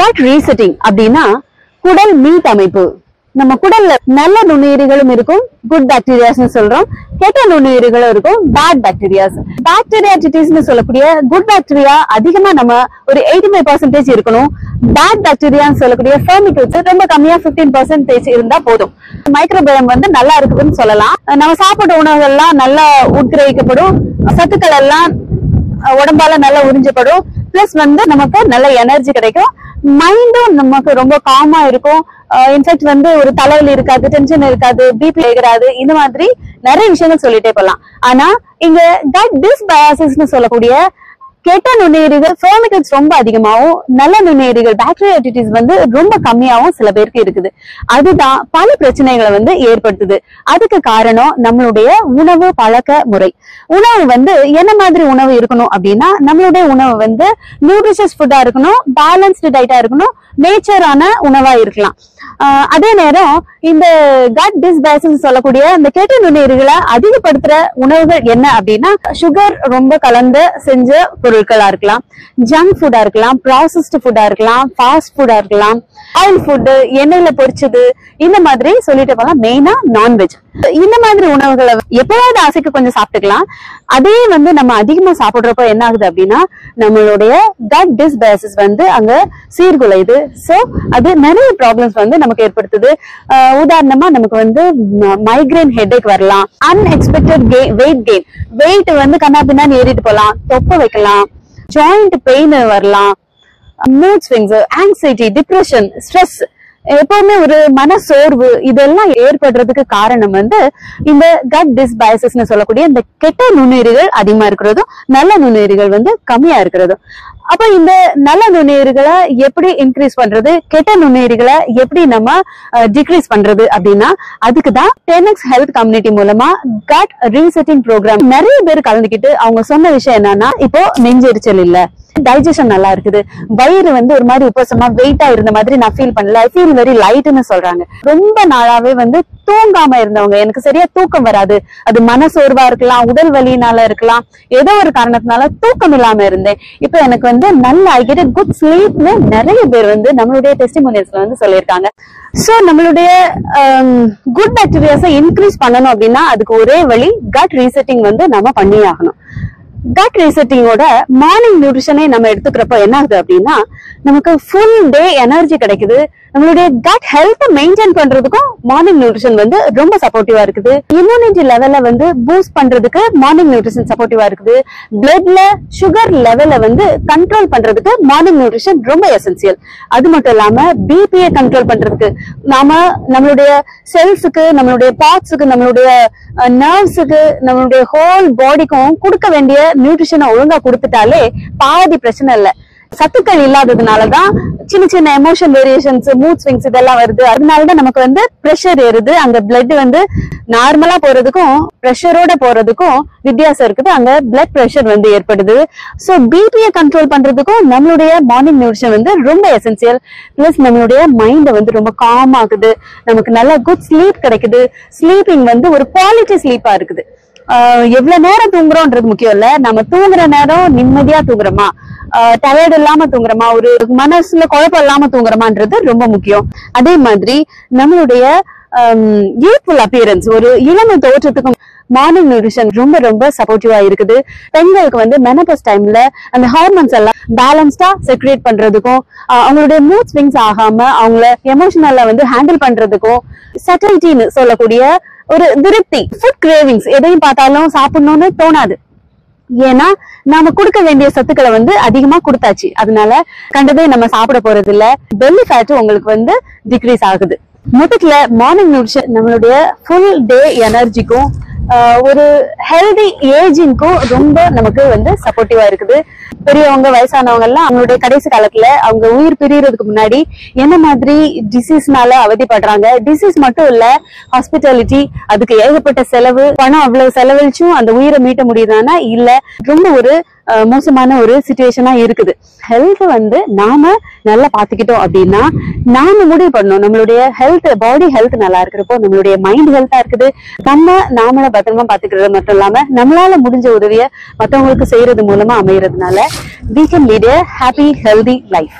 gut resetting அப்படின்னா குடல் மீட்டமைப்பு. நம்ம குடல்ல நல்ல நுண்ணுயிரிகளும் இருக்கும், குட் பாக்டீரியாஸ்னு சொல்றோம். கெட்ட நுண்ணுயிரிகளும் இருக்கும், பேட் பாக்டீரியாஸ். பாக்டீரியாட்டிஸ்னு சொல்லக்கூடிய குட் பாக்டீரியா அதிகமா நம்ம ஒரு 85% இருக்கணும். பேட் பாக்டீரியான்னு சொல்லக்கூடிய ஃபெர்மிகல்ஸ் ரொம்ப கம்மியா 15% இருந்தா போதும். மைக்ரோபயோம் வந்து நல்லா இருக்குதுன்னு சொல்லலாம். நம்ம சாப்பிட்ட உணவுகள்லாம் நல்லா உட்கிரகிக்கப்படும், சத்துக்கள் எல்லாம் உடம்பால நல்லா உறிஞ்சப்படும். பிளஸ் வந்து நமக்கு நல்ல எனர்ஜி கிடைக்கும், மைண்டும் நமக்கு ரொம்ப காமா இருக்கும். இன்ஃபேக்ட் வந்து ஒரு தலைவலி இருக்காது, டென்ஷன் இருக்காது, பிபி ஏறாது, இந்த மாதிரி நிறைய விஷயங்கள் சொல்லிட்டே போலாம். ஆனா இங்க கட் டிஸ்பயாசிஸ்னு சொல்லக்கூடிய கெட்ட நுண்ணுயிரிகள் ஃபெர்மிகல்ஸ் ரொம்ப அதிகமாகவும் நல்ல நுண்ணுயிரிகள் பாக்டீரியாட்டிஸ் வந்து ரொம்ப கம்மியாகவும் சில பேருக்கு இருக்குது. அதுதான் பல பிரச்சனைகளை வந்து ஏற்படுத்துது. அதுக்கு காரணம் நம்மளுடைய உணவு பழக்க முறை. உணவு வந்து என்ன மாதிரி உணவு இருக்கணும் அப்படின்னா, நம்மளுடைய உணவு வந்து நியூட்ரிஷியஸ் ஃபுட்டா இருக்கணும், பேலன்ஸ்டு டயட்டா இருக்கணும், நேச்சரான உணவா இருக்கலாம். அதே நேரம் இந்த கட் டிஸ்பயாசிஸ் சொல்லக்கூடிய இந்த கெட்ட நுண்ணுயிரிகளை அதிகப்படுத்துற உணவுகள் என்ன அப்படின்னா, சுகர் ரொம்ப கலந்து செஞ்ச பொருட்களா இருக்கலாம், ஜங்க் ஃபுட்டா இருக்கலாம், ப்ராசஸ்டு ஃபுட்டா இருக்கலாம், ஃபாஸ்ட் ஃபுட்டா இருக்கலாம், ஆயில் ஃபுட்டு, எண்ணெயில பொரிச்சது, இந்த மாதிரி சொல்லிட்டு போகலாம். மெயினா நான்வெஜ். இந்த மாதிரி உணவுகளை எப்பயாவது ஆசைக்கு கொஞ்சம் சாப்பிட்டுக்கலாம். அதே வந்து நம்ம அதிகமா சாப்பிடுறப்போ என்ன ஆகுது அப்படின்னா, நம்மளுடைய கட் டிஸ்பயாசிஸ் வந்து அங்க சீர்குலையுது. சோ அது நிறைய ப்ராப்ளம்ஸ் வந்து நமக்கு ஏற்படுத்துது. உதாரணமா நமக்கு வந்து மைக்ரேன் ஹெட்டேக் வரலாம், அன்எக்ஸ்பெக்டட் வெயிட் கெயின், வெயிட் வந்து கண்ணா பின்னான்னு ஏறிட்டு போகலாம், தொப்பை வைக்கலாம், ஜாயிண்ட் பெயின் வரலாம், mood swings, anxiety, depression, stress, எப்பவுமே ஒரு மன சோர்வு, இதெல்லாம் ஏற்படுறதுக்கு காரணம் வந்து இந்த கட் டிஸ்பயாசிஸ்னு சொல்லக்கூடிய இந்த கெட்ட நுண்ணுயிரிகள் அதிகமா இருக்கிறதும் நல்ல நுண்ணுயிரிகள் வந்து கம்மியா இருக்கிறதும். அப்ப இந்த நல்ல நுண்ணுயிரிகளை எப்படி இன்க்ரீஸ் பண்றது, கெட்ட நுண்ணுயிரிகளை எப்படி நம்ம டிக்ரீஸ் பண்றது அப்படின்னா, அதுக்குதான் 10x ஹெல்த் கம்யூனிட்டி மூலமா கட் ரீசெட்டிங் ப்ரோக்ராம் நிறைய பேர் கலந்துக்கிட்டு அவங்க சொன்ன விஷயம் என்னன்னா, இப்போ நெஞ்செரிச்சல் இல்ல, டைஜஷன் நல்லா இருக்குது, வயிறு வந்து ஒரு மாதிரி உப்பசமா வெயிட்டா இருந்த மாதிரி நான் ஃபீல் பண்ணல, ஐ ஃபீல் வெரி லைட்னு சொல்றாங்க. ரொம்ப நாளாவே வந்து தூங்காம இருந்தவங்க, எனக்கு சரியா தூக்கம் வராது, அது மனசோர்வா இருக்கலாம், உடல் வலியினால இருக்கலாம், ஏதோ ஒரு காரணத்தினால தூக்கம் இல்லாம இருந்தேன், இப்ப எனக்கு வந்து நல்ல ஐ கெட் குட் ஸ்லீப்னு நிறைய பேர் வந்து நம்மளுடைய டெஸ்டிமோனியல்ஸ்ல வந்து சொல்லியிருக்காங்க. சோ நம்மளுடைய குட் பாக்டீரியாஸை இன்க்ரீஸ் பண்ணணும் அப்படின்னா அதுக்கு ஒரே வழி கட் ரீசெட்டிங் வந்து நம்ம பண்ணியே ஆகணும். கட் ரீசெட்டிங்கோட மார்னிங் நியூட்ரிஷனே நம்ம எடுத்துக்கிறப்போ என்ன ஆகுது அப்படின்னா, நமக்கு ஃபுல் டே எனர்ஜி கிடைக்குது. நம்மளுடைய கட் ஹெல்த்தை மெயின்டைன் பண்றதுக்கும் மார்னிங் நியூட்ரிஷன் வந்து ரொம்ப சப்போர்ட்டிவா இருக்குது. இம்யூனிட்டி லெவல வந்து பூஸ்ட் பண்றதுக்கு மார்னிங் நியூட்ரிஷன் சப்போர்ட்டிவா இருக்குது. பிளட்ல சுகர் லெவல வந்து கண்ட்ரோல் பண்றதுக்கு மார்னிங் நியூட்ரிஷன் ரொம்ப எசென்சியல். அது மட்டும் இல்லாம பிபியை கண்ட்ரோல் பண்றதுக்கு நம்மளுடைய செல்ஸுக்கு, நம்மளுடைய பார்ட்ஸுக்கு, நம்மளுடைய நர்வ்ஸுக்கு, நம்மளுடைய ஹோல் பாடிக்கும் கொடுக்க வேண்டிய நியூட்ரிஷனை ஒழுங்கா கொடுத்துட்டாலே பாதி பிரச்சனை இல்லை. சத்துக்கள் இல்லாததுனாலதான் சின்ன சின்ன எமோஷன் வேரியேஷன்ஸ், மூட் ஸ்விங்ஸ் இதெல்லாம் வருது. அதனாலதான் நமக்கு வந்து பிரஷர் ஏறுது. அங்க பிளட் வந்து நார்மலா போறதுக்கும் பிரஷரோட போறதுக்கும் வித்தியாசம் இருக்குது. அங்க பிளட் பிரஷர் வந்து ஏற்படுது. சோ பிபியை கண்ட்ரோல் பண்றதுக்கும் நம்மளுடைய மார்னிங் நியூட்ரிஷன் வந்து ரொம்ப எசென்சியல். பிளஸ் நம்மளுடைய மைண்ட் வந்து ரொம்ப காம் ஆகுது, நமக்கு நல்ல குட் ஸ்லீப் கிடைக்குது. ஸ்லீப்பிங் வந்து ஒரு குவாலிட்டி ஸ்லீப்பா இருக்குது. எவ்வளவு நேரம் தூங்குறோம்ன்றது முக்கியம் இல்ல, நம்ம தூங்குற நேரம் நிம்மதியா தூங்குறோமா, டயர்ட் இல்லாம தூங்குறோமா, ஒரு மனசுல குழப்பம் இல்லாம தூங்குறோமான்றது ரொம்ப முக்கியம். அதே மாதிரி நம்மளுடைய யூத்ஃபுல் அப்பியரன்ஸ், ஒரு இளமை தோற்றத்துக்கும் மார்னிங் நியூட்ரிஷன் ரொம்ப ரொம்ப சப்போர்ட்டிவா இருக்குது. பெண்களுக்கு வந்து மெனோபாஸ் டைம்ல அந்த ஹார்மோன்ஸ் எல்லாம் பேலன்ஸ்டா செக்ரேட் பண்றதுக்கும், அவங்களுடைய மூட் ஸ்விங்ஸ் ஆகாம அவங்கள எமோஷனல்ல வந்து ஹேண்டில் பண்றதுக்கும், செட்டில்டின்னு சொல்லக்கூடிய ஒரு திருப்தி, ஃபுட் கிரேவிங்ஸ், எதையும் பார்த்தாலும் சாப்பிடணும்னு தோணாது. ஏன்னா நாம கொடுக்க வேண்டிய சத்துக்களை வந்து அதிகமா கொடுத்தாச்சு. அதனால கண்டதே நம்ம சாப்பிட போறது இல்ல. பெல்லி ஃபேட் உங்களுக்கு வந்து டிக்ரீஸ் ஆகுது. மொத்தத்துல மார்னிங் நியூட்ரிஷன் நம்மளுடைய ஃபுல் டே எனர்ஜிக்கும் ஒரு ஹெல்தி ஏஜிங்க்கும் ரொம்ப நமக்கு வந்து சப்போர்ட்டிவா இருக்குது. பெரியவங்க, வயசானவங்க எல்லாம் அவங்களுடைய கடைசி காலத்துல அவங்க உயிர் பிரியறதுக்கு முன்னாடி என்ன மாதிரி டிசீஸ்னால அவதிப்படுறாங்க. டிசீஸ் மட்டும் இல்ல, ஹாஸ்பிட்டாலிட்டி, அதுக்கு ஏகப்பட்ட செலவு, பணம் அவ்வளவு செலவழிச்சும் அந்த உயிரை மீட்ட முடியுதானா இல்ல, ரொம்ப ஒரு மோசமான ஒரு சிச்சுவேஷனா இருக்குது. ஹெல்த் வந்து நாம நல்லா பாத்துக்கிட்டோம் அப்படின்னா நாம முடிவு பண்ணணும். நம்மளுடைய ஹெல்த், பாடி ஹெல்த் நல்லா இருக்கிறப்போ நம்மளுடைய மைண்ட் ஹெல்த்தா இருக்குது. நாமள பத்திரமா பாத்துக்கிறது மட்டும் இல்லாம நம்மளால முடிஞ்ச உதவிய மத்தவங்களுக்கு செய்யறது மூலமா அமையறதுனால we can lead a happy, healthy life.